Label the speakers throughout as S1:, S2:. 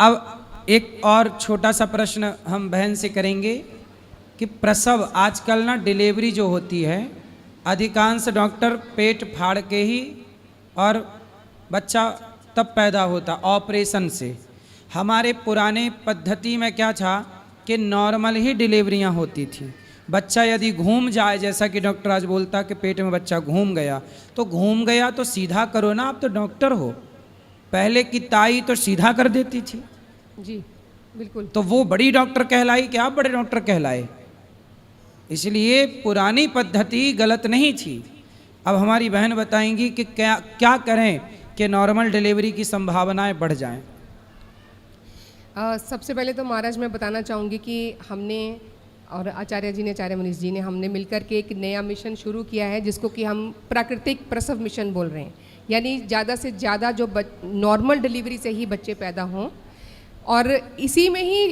S1: अब एक और छोटा सा प्रश्न हम बहन से करेंगे कि प्रसव आजकल ना डिलीवरी जो होती है अधिकांश डॉक्टर पेट फाड़ के ही और बच्चा तब पैदा होता ऑपरेशन से। हमारे पुराने पद्धति में क्या था कि नॉर्मल ही डिलीवरियां होती थी। बच्चा यदि घूम जाए, जैसा कि डॉक्टर आज बोलता कि पेट में बच्चा घूम गया तो सीधा करो ना, आप तो डॉक्टर हो। पहले की ताई तो सीधा कर देती थी
S2: जी बिल्कुल।
S1: तो वो बड़ी डॉक्टर कहलाई कि आप बड़े डॉक्टर कहलाए। इसलिए पुरानी पद्धति गलत नहीं थी। अब हमारी बहन बताएंगी कि क्या क्या करें कि नॉर्मल डिलीवरी की संभावनाएं बढ़ जाएं।
S2: सबसे पहले तो महाराज मैं बताना चाहूँगी कि हमने और आचार्य जी ने, आचार्य मनीष जी ने, हमने मिलकर के एक नया मिशन शुरू किया है जिसको कि हम प्राकृतिक प्रसव मिशन बोल रहे हैं। यानी ज़्यादा से ज़्यादा जो नॉर्मल डिलीवरी से ही बच्चे पैदा हों। और इसी में ही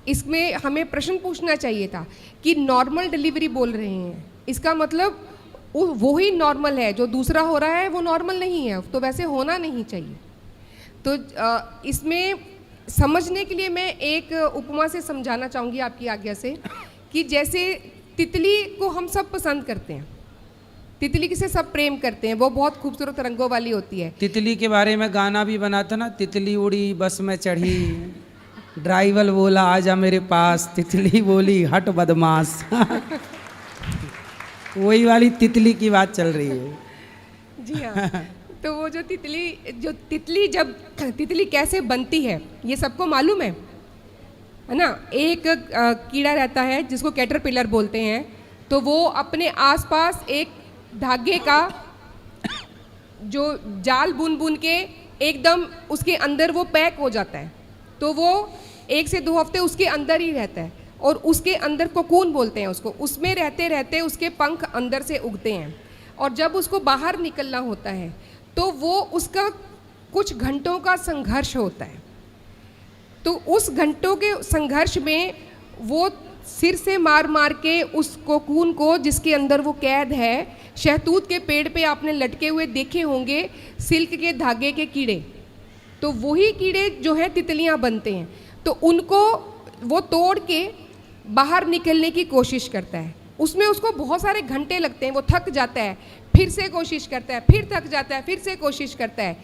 S2: इसमें हमें प्रश्न पूछना चाहिए था कि नॉर्मल डिलीवरी बोल रहे हैं, इसका मतलब वो ही नॉर्मल है, जो दूसरा हो रहा है वो नॉर्मल नहीं है, तो वैसे होना नहीं चाहिए। तो इसमें समझने के लिए मैं एक उपमा से समझाना चाहूँगी आपकी आज्ञा से कि जैसे तितली को हम सब पसंद करते हैं, तितली किसे सब प्रेम करते हैं, वो बहुत खूबसूरत रंगों वाली होती है।
S1: तितली के बारे में गाना भी बना था ना, तितली उड़ी बस में चढ़ी, ड्राइवर बोला आजा मेरे पास, तितली बोली हट बदमाश। वही वाली तितली की बात चल रही है।
S2: जी हाँ। तो वो जो तितली कैसे बनती है ये सबको मालूम है ना। एक कीड़ा रहता है जिसको कैटरपिलर बोलते हैं, तो वो अपने आसपास एक धागे का जो जाल बुन बुन के एकदम उसके अंदर वो पैक हो जाता है। तो वो 1 से 2 हफ्ते उसके अंदर ही रहता है और उसके अंदर कोकून बोलते हैं उसको। उसमें रहते रहते उसके पंख अंदर से उगते हैं और जब उसको बाहर निकलना होता है तो वो उसका कुछ घंटों का संघर्ष होता है। तो उस घंटों के संघर्ष में वो सिर से मार मार के उस कोकून को, जिसके अंदर वो कैद है, शहतूत के पेड़ पे आपने लटके हुए देखे होंगे सिल्क के धागे के कीड़े, तो वही कीड़े जो है तितलियां बनते हैं। तो उनको वो तोड़ के बाहर निकलने की कोशिश करता है। उसमें उसको बहुत सारे घंटे लगते हैं, वो थक जाता है, फिर से कोशिश करता है, फिर थक जाता है, फिर से कोशिश करता है।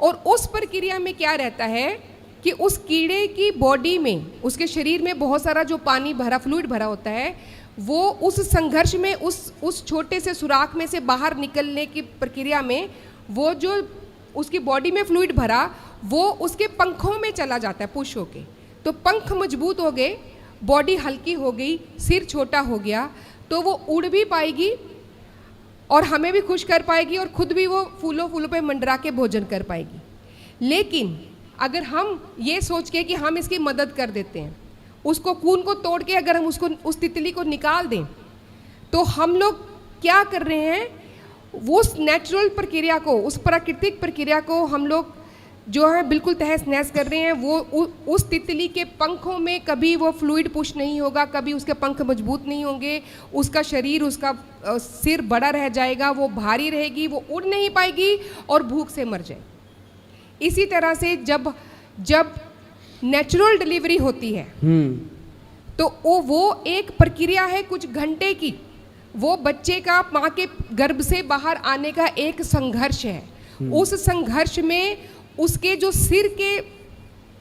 S2: और उस प्रक्रिया में क्या रहता है कि उस कीड़े की बॉडी में, उसके शरीर में बहुत सारा जो पानी भरा, फ्लूइड भरा होता है, वो उस संघर्ष में, उस छोटे से सुराख में से बाहर निकलने की प्रक्रिया में, वो जो उसकी बॉडी में फ्लूइड भरा वो उसके पंखों में चला जाता है, पुश होके। तो पंख मजबूत हो गए, बॉडी हल्की हो गई, सिर छोटा हो गया, तो वो उड़ भी पाएगी और हमें भी खुश कर पाएगी और खुद भी वो फूलों फूलों पे मंडरा के भोजन कर पाएगी। लेकिन अगर हम ये सोच के कि हम इसकी मदद कर देते हैं, उसको कोकून को तोड़ के अगर हम उसको, उस तितली को निकाल दें, तो हम लोग क्या कर रहे हैं, वो उस नेचुरल प्रक्रिया को, उस प्राकृतिक प्रक्रिया को हम लोग जो है बिल्कुल तहस नहस कर रहे हैं। वो उस तितली के पंखों में कभी वो फ्लूइड पुश नहीं होगा, कभी उसके पंख मजबूत नहीं होंगे, उसका शरीर, उसका सिर बड़ा रह जाएगा, वो भारी रहेगी, वो उड़ नहीं पाएगी और भूख से मर जाए। इसी तरह से जब नेचुरल डिलीवरी होती है तो वो एक प्रक्रिया है कुछ घंटे की, वो बच्चे का माँ के गर्भ से बाहर आने का एक संघर्ष है। उस संघर्ष में उसके जो सिर के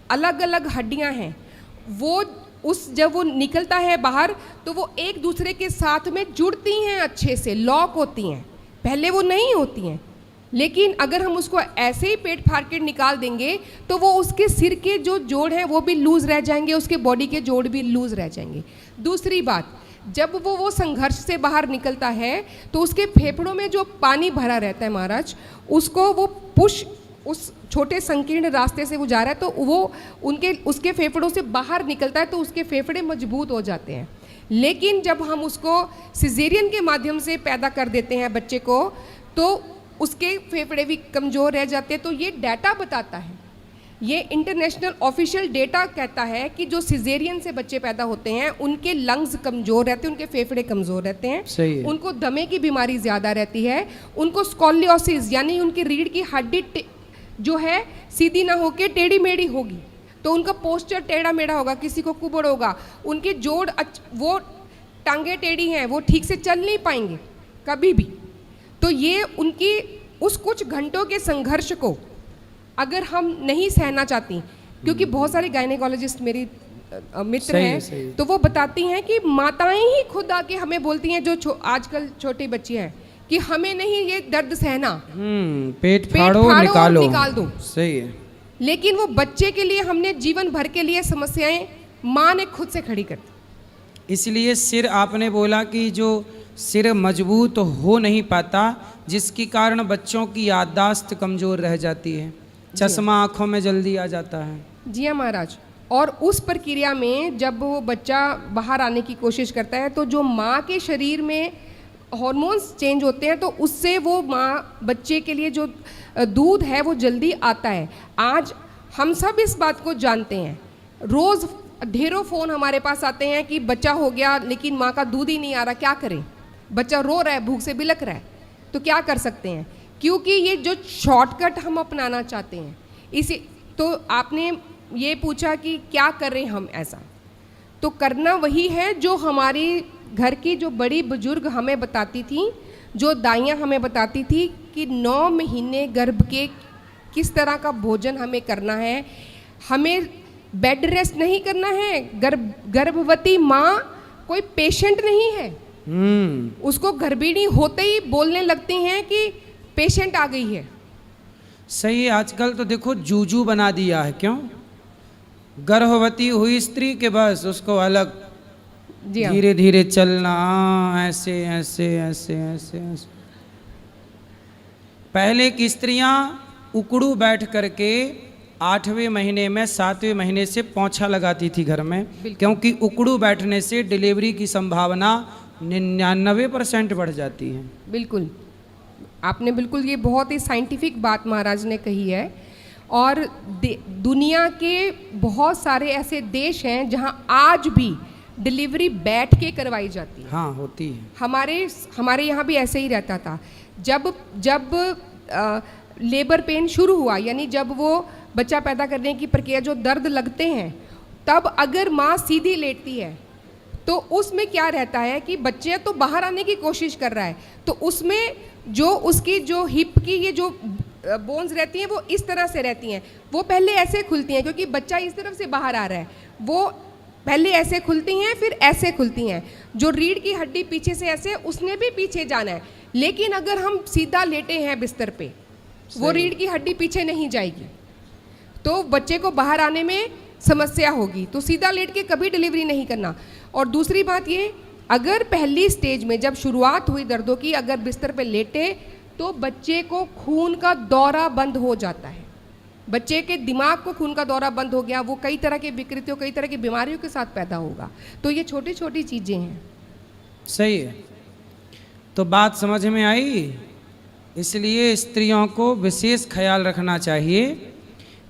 S2: अलग अलग हड्डियां हैं, वो जब वो निकलता है बाहर तो वो एक दूसरे के साथ में जुड़ती हैं, अच्छे से लॉक होती हैं। पहले वो नहीं होती हैं, लेकिन अगर हम उसको ऐसे ही पेट फाड़ के निकाल देंगे तो वो उसके सिर के जो जोड़ हैं वो भी लूज रह जाएंगे, उसके बॉडी के जोड़ भी लूज रह जाएंगे। दूसरी बात, जब वो संघर्ष से बाहर निकलता है तो उसके फेफड़ों में जो पानी भरा रहता है महाराज, उसको वो पुश, उस छोटे संकीर्ण रास्ते से वो जा रहा है तो वो उसके फेफड़ों से बाहर निकलता है तो उसके फेफड़े मजबूत हो जाते हैं। लेकिन जब हम उसको सिजेरियन के माध्यम से पैदा कर देते हैं बच्चे को, तो उसके फेफड़े भी कमज़ोर रह जाते हैं। तो ये डाटा बताता है, ये इंटरनेशनल ऑफिशियल डेटा कहता है कि जो सिजेरियन से बच्चे पैदा होते हैं उनके लंग्स कमज़ोर रहते हैं, उनके फेफड़े कमज़ोर रहते हैं,
S1: सही है।
S2: उनको दमे की बीमारी ज़्यादा रहती है, उनको स्कॉलियोसिस यानी उनकी रीढ़ की हड्डी जो है सीधी ना होके टेढ़ी मेढ़ी होगी, तो उनका पोस्चर टेढ़ा मेढ़ा होगा, किसी को कुबड़ होगा, उनकी जोड़ वो टांगे टेढ़ी हैं, वो ठीक से चल नहीं पाएंगे कभी भी। तो ये उनकी उस कुछ घंटों के संघर्ष को अगर हम नहीं सहना चाहती, क्योंकि बहुत सारे गायनेकोलॉजिस्ट मेरी मित्र हैं, तो वो बताती हैं कि माताएं ही खुद आके हमें बोलती हैं, जो आजकल छोटी बच्ची हैं, कि हमें नहीं ये दर्द सहना,
S1: पेट फाड़ो
S2: निकाल दो।
S1: सही है।
S2: लेकिन वो बच्चे के लिए हमने जीवन भर के लिए समस्याएं माँ ने खुद से खड़ी कर दी।
S1: इसलिए सिर आपने बोला कि जो सिर मजबूत हो नहीं पाता, जिसके कारण बच्चों की याददाश्त कमज़ोर रह जाती है, चश्मा आँखों में जल्दी आ जाता है।
S2: जी हाँ महाराज। और उस प्रक्रिया में जब वो बच्चा बाहर आने की कोशिश करता है, तो जो माँ के शरीर में हार्मोन्स चेंज होते हैं, तो उससे वो माँ बच्चे के लिए जो दूध है वो जल्दी आता है। आज हम सब इस बात को जानते हैं, रोज़ ढेरों फ़ोन हमारे पास आते हैं कि बच्चा हो गया लेकिन माँ का दूध ही नहीं आ रहा, क्या करें, बच्चा रो रहा है, भूख से बिलख रहा है, तो क्या कर सकते हैं। क्योंकि ये जो शॉर्टकट हम अपनाना चाहते हैं, इसी तो आपने ये पूछा कि क्या करें हम ऐसा, तो करना वही है जो हमारी घर की जो बड़ी बुजुर्ग हमें बताती थी, जो दाइयाँ हमें बताती थी कि 9 महीने गर्भ के किस तरह का भोजन हमें करना है। हमें बेड रेस्ट नहीं करना है। गर्भवती माँ कोई पेशेंट नहीं है। उसको गर्भिणी होते ही बोलने लगती हैं कि पेशेंट आ गई है।
S1: सही है। आजकल तो देखो जूजू बना दिया है। क्यों? गर्भवती हुई स्त्री के बस उसको अलग धीरे धीरे चलना, ऐसे ऐसे ऐसे ऐसे ऐसे। पहले की स्त्रियां उकड़ू बैठ करके 8वें महीने में 7वें महीने से पोंछा लगाती थी घर में, क्योंकि उकड़ू बैठने से डिलीवरी की संभावना 99% बढ़ जाती है।
S2: बिल्कुल, आपने बिल्कुल ये बहुत ही साइंटिफिक बात महाराज ने कही है। और दुनिया के बहुत सारे ऐसे देश हैं जहां आज भी डिलीवरी बैठ के करवाई जाती है।
S1: हाँ, होती है।
S2: हमारे यहाँ भी ऐसे ही रहता था। जब लेबर पेन शुरू हुआ, यानी जब वो बच्चा पैदा करने की प्रक्रिया, जो दर्द लगते हैं, तब अगर माँ सीधी लेटती है तो उसमें क्या रहता है कि बच्चे तो बाहर आने की कोशिश कर रहा है, तो उसमें जो उसकी जो हिप की ये जो बोन्स रहती हैं वो इस तरह से रहती हैं। वो पहले ऐसे खुलती हैं क्योंकि बच्चा इस तरफ से बाहर आ रहा है। वो पहले ऐसे खुलती हैं, फिर ऐसे खुलती हैं। जो रीढ़ की हड्डी पीछे से ऐसे, उसने भी पीछे जाना है। लेकिन अगर हम सीधा लेटे हैं बिस्तर पे, वो रीढ़ की हड्डी पीछे नहीं जाएगी, तो बच्चे को बाहर आने में समस्या होगी। तो सीधा लेट के कभी डिलीवरी नहीं करना। और दूसरी बात ये, अगर पहली स्टेज में जब शुरुआत हुई दर्दों की, अगर बिस्तर पे लेटे तो बच्चे को खून का दौरा बंद हो जाता है। बच्चे के दिमाग को खून का दौरा बंद हो गया, वो कई तरह के विकृतियों, कई तरह की बीमारियों के साथ पैदा होगा। तो ये छोटी छोटी चीज़ें हैं।
S1: सही है। तो बात समझ में आई। इसलिए स्त्रियों को विशेष ख्याल रखना चाहिए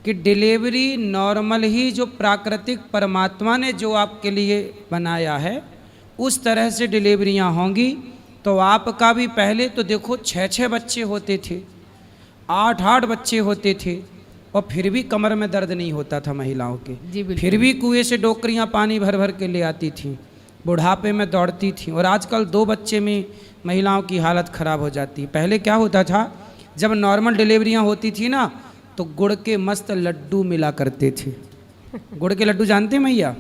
S1: कि डिलीवरी नॉर्मल ही, जो प्राकृतिक परमात्मा ने जो आपके लिए बनाया है उस तरह से डिलीवरियां होंगी। तो आपका भी पहले तो देखो 6-6 बच्चे होते थे, 8-8 बच्चे होते थे, और फिर भी कमर में दर्द नहीं होता था महिलाओं के। फिर भी कुएं से डोकरियां पानी भर भर के ले आती थी, बुढ़ापे में दौड़ती थी। और आजकल 2 बच्चे में महिलाओं की हालत ख़राब हो जाती है। पहले क्या होता था, जब नॉर्मल डिलीवरियां होती थी ना, तो गुड़ के मस्त लड्डू मिला करते थे। गुड़ के लड्डू जानते हैं मैया?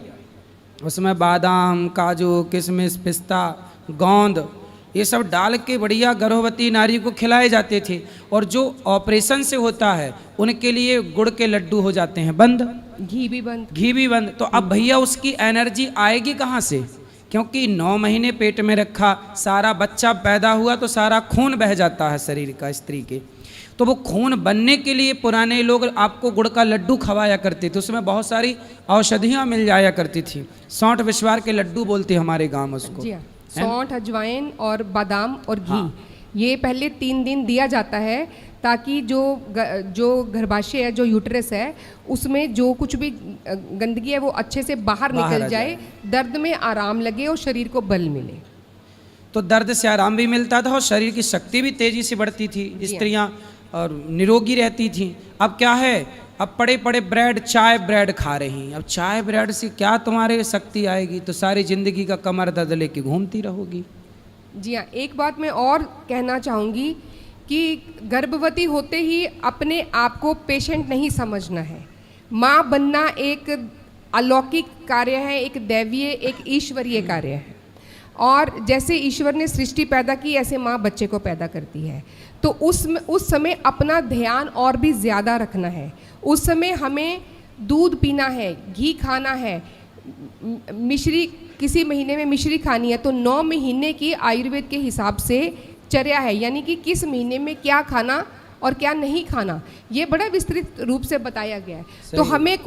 S1: उसमें बादाम, काजू, किशमिश, पिस्ता, गोंद, ये सब डाल के बढ़िया गर्भवती नारी को खिलाए जाते थे। और जो ऑपरेशन से होता है उनके लिए गुड़ के लड्डू हो जाते हैं बंद,
S2: घी भी बंद।
S1: तो अब भैया उसकी एनर्जी आएगी कहाँ से? क्योंकि 9 महीने पेट में रखा, सारा बच्चा पैदा हुआ तो सारा खून बह जाता है शरीर का स्त्री के। तो वो खून बनने के लिए पुराने लोग आपको गुड़ का लड्डू खवाया करते थे। उसमें बहुत सारी औषधियाँ मिल जाया करती थी। सौंठ विश्वार के लड्डू बोलते हमारे गाँव उसको।
S2: जी हाँ, सौंठ, अजवाइन और बादाम और घी। हाँ। ये पहले 3 दिन दिया जाता है ताकि जो गर्भाशय है, जो यूट्रस है, उसमें जो कुछ भी गंदगी है वो अच्छे से बाहर निकल जाए, दर्द में आराम लगे और शरीर को बल मिले।
S1: तो दर्द से आराम भी मिलता था और शरीर की शक्ति भी तेजी से बढ़ती थी, स्त्रियां और निरोगी रहती थी। अब क्या है, अब पड़े पड़े ब्रेड चाय ब्रेड खा रही, अब चाय ब्रेड से क्या तुम्हारे शक्ति आएगी, तो सारी जिंदगी का कमर दर्द लेके घूमती रहोगी।
S2: जी हाँ, एक बात मैं और कहना चाहूँगी कि गर्भवती होते ही अपने आप को पेशेंट नहीं समझना है। माँ बनना एक अलौकिक कार्य है, एक दैवीय, एक ईश्वरीय कार्य है। और जैसे ईश्वर ने सृष्टि पैदा की, ऐसे माँ बच्चे को पैदा करती है। तो उस समय अपना ध्यान और भी ज़्यादा रखना है। उस समय हमें दूध पीना है, घी खाना है, मिश्री किसी महीने में मिश्री खानी है, तो 9 महीने की आयुर्वेद के हिसाब से चर्या है, यानी कि किस महीने में क्या खाना और क्या नहीं खाना, ये बड़ा विस्तृत रूप से बताया गया है। तो हमें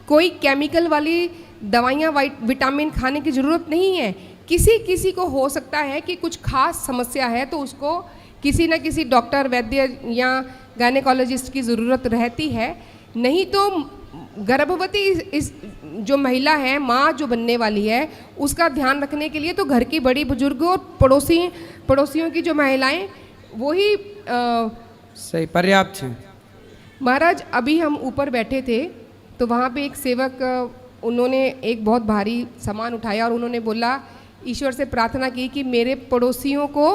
S2: कोई केमिकल वाली दवाइयाँ विटामिन खाने की ज़रूरत नहीं है। किसी को हो सकता है कि कुछ खास समस्या है, तो उसको किसी न किसी डॉक्टर, वैद्य या गायनेकोलॉजिस्ट की ज़रूरत रहती है। नहीं तो गर्भवती इस जो महिला है, माँ जो बनने वाली है, उसका ध्यान रखने के लिए तो घर की बड़ी बुजुर्ग और पड़ोसियों की जो महिलाएं, वो ही
S1: सही पर्याप्त है।
S2: महाराज, अभी हम ऊपर बैठे थे तो वहाँ पे एक सेवक, उन्होंने एक बहुत भारी सामान उठाया और उन्होंने बोला, ईश्वर से प्रार्थना की कि मेरे पड़ोसियों को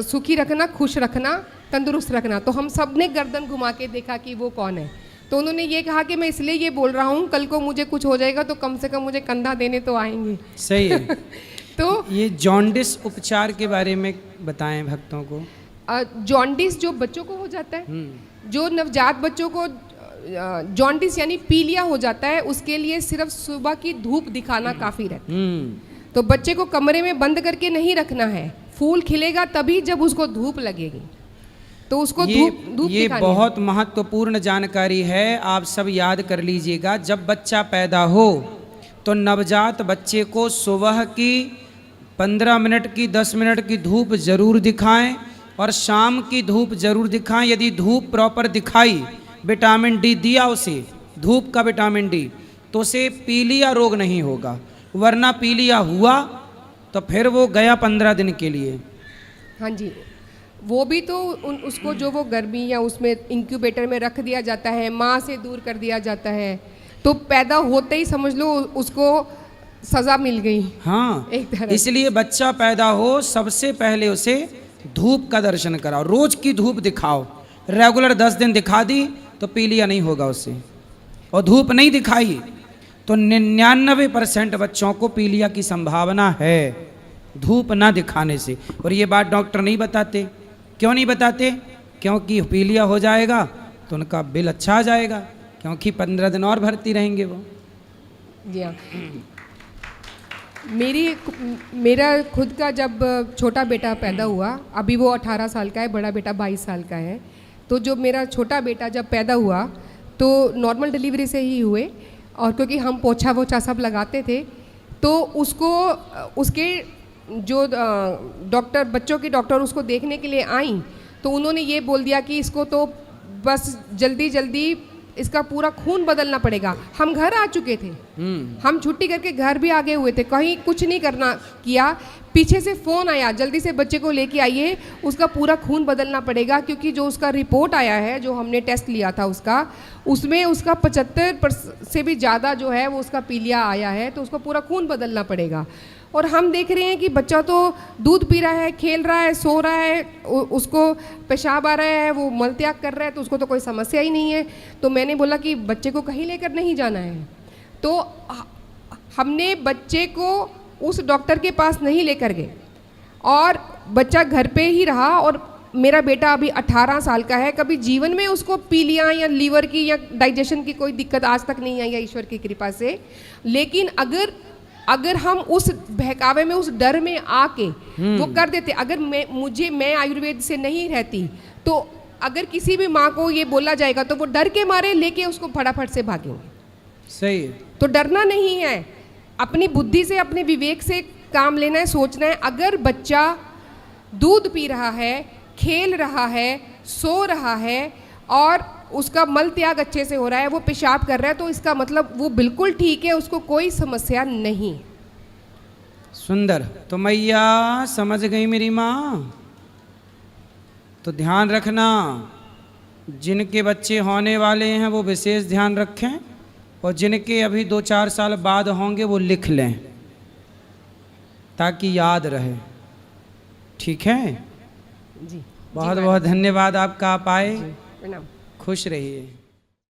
S2: सुखी रखना, खुश रखना, तंदुरुस्त रखना। तो हम सब ने गर्दन घुमा के देखा कि वो कौन है। तो उन्होंने ये कहा कि मैं इसलिए ये बोल रहा हूँ, कल को मुझे कुछ हो जाएगा तो कम से कम मुझे कंधा देने तो आएंगे।
S1: सही है।
S2: तो
S1: ये जॉन्डिस उपचार के बारे में बताएं भक्तों को।
S2: जॉन्डिस जो बच्चों को हो जाता है, जो नवजात बच्चों को जॉन्डिस यानी पीलिया हो जाता है, उसके लिए सिर्फ सुबह की धूप दिखाना काफ़ी रहता है। तो बच्चे को कमरे में बंद करके नहीं रखना है, फूल खिलेगा तभी जब उसको धूप लगेगी, तो उसको धूप
S1: ये बहुत महत्वपूर्ण जानकारी है, आप सब याद कर लीजिएगा। जब बच्चा पैदा हो तो नवजात बच्चे को सुबह की 15 मिनट की, 10 मिनट की धूप जरूर दिखाएं और शाम की धूप जरूर दिखाएं। यदि धूप प्रॉपर दिखाई, विटामिन डी दिया उसे, धूप का विटामिन डी, तो उसे पीलिया रोग नहीं होगा। वरना पीलिया हुआ तो फिर वो गया 15 दिन के लिए।
S2: हाँ जी, वो भी तो उसको जो वो गर्मी या उसमें इंक्यूबेटर में रख दिया जाता है, माँ से दूर कर दिया जाता है, तो पैदा होते ही समझ लो उसको सज़ा मिल गई।
S1: हाँ,
S2: एक तरह।
S1: इसलिए बच्चा पैदा हो सबसे पहले उसे धूप का दर्शन कराओ, रोज की धूप दिखाओ। रेगुलर 10 दिन दिखा दी तो पीलिया नहीं होगा उससे, और धूप नहीं दिखाई तो 99% बच्चों को पीलिया की संभावना है धूप ना दिखाने से। और ये बात डॉक्टर नहीं बताते। क्यों नहीं बताते? क्योंकि पीलिया हो जाएगा तो उनका बिल अच्छा आ जाएगा, क्योंकि 15 दिन और भर्ती रहेंगे वो।
S2: जी हाँ, मेरा खुद का जब छोटा बेटा पैदा हुआ, अभी वो 18 साल का है, बड़ा बेटा 22 साल का है। तो जो मेरा छोटा बेटा जब पैदा हुआ तो नॉर्मल डिलीवरी से ही हुए, और क्योंकि हम पोछा वोछा सब लगाते थे, तो उसके जो डॉक्टर, बच्चों की डॉक्टर उसको देखने के लिए आई, तो उन्होंने ये बोल दिया कि इसको तो बस जल्दी जल्दी इसका पूरा खून बदलना पड़ेगा। हम घर आ चुके थे, हम छुट्टी करके घर भी आ गए हुए थे, कहीं कुछ नहीं करना किया, पीछे से फ़ोन आया, जल्दी से बच्चे को लेके आइए, उसका पूरा खून बदलना पड़ेगा, क्योंकि जो उसका रिपोर्ट आया है, जो हमने टेस्ट लिया था उसमें उसका 75% से भी ज़्यादा जो है वो उसका पीलिया आया है, तो उसको पूरा खून बदलना पड़ेगा। और हम देख रहे हैं कि बच्चा तो दूध पी रहा है, खेल रहा है, सो रहा है, उसको पेशाब आ रहा है, वो मल त्याग कर रहा है, तो उसको तो कोई समस्या ही नहीं है। तो मैंने बोला कि बच्चे को कहीं लेकर नहीं जाना है, तो हमने बच्चे को उस डॉक्टर के पास नहीं लेकर गए और बच्चा घर पे ही रहा। और मेरा बेटा अभी 18 साल का है, कभी जीवन में उसको पीलिया या लीवर की या डाइजेशन की कोई दिक्कत आज तक नहीं आई है ईश्वर की कृपा से। लेकिन अगर हम उस बहकावे में, उस डर में आके वो कर देते, अगर मैं आयुर्वेद से नहीं रहती, तो अगर किसी भी माँ को ये बोला जाएगा तो वो डर के मारे लेके उसको फटाफट से भागेंगे।
S1: सही है।
S2: तो डरना नहीं है, अपनी बुद्धि से, अपने विवेक से काम लेना है, सोचना है। अगर बच्चा दूध पी रहा है, खेल रहा है, सो रहा है और उसका मल त्याग अच्छे से हो रहा है, वो पेशाब कर रहा है, तो इसका मतलब वो बिल्कुल ठीक है, उसको कोई समस्या नहीं।
S1: सुंदर। तो मैया समझ गई मेरी माँ, तो ध्यान रखना, जिनके बच्चे होने वाले हैं वो विशेष ध्यान रखें, और जिनके अभी 2-4 साल बाद होंगे वो लिख लें ताकि याद रहे। ठीक है,
S2: जी
S1: बहुत बहुत धन्यवाद आपका, आप आए।
S2: प्रणाम।
S1: खुश रहिए।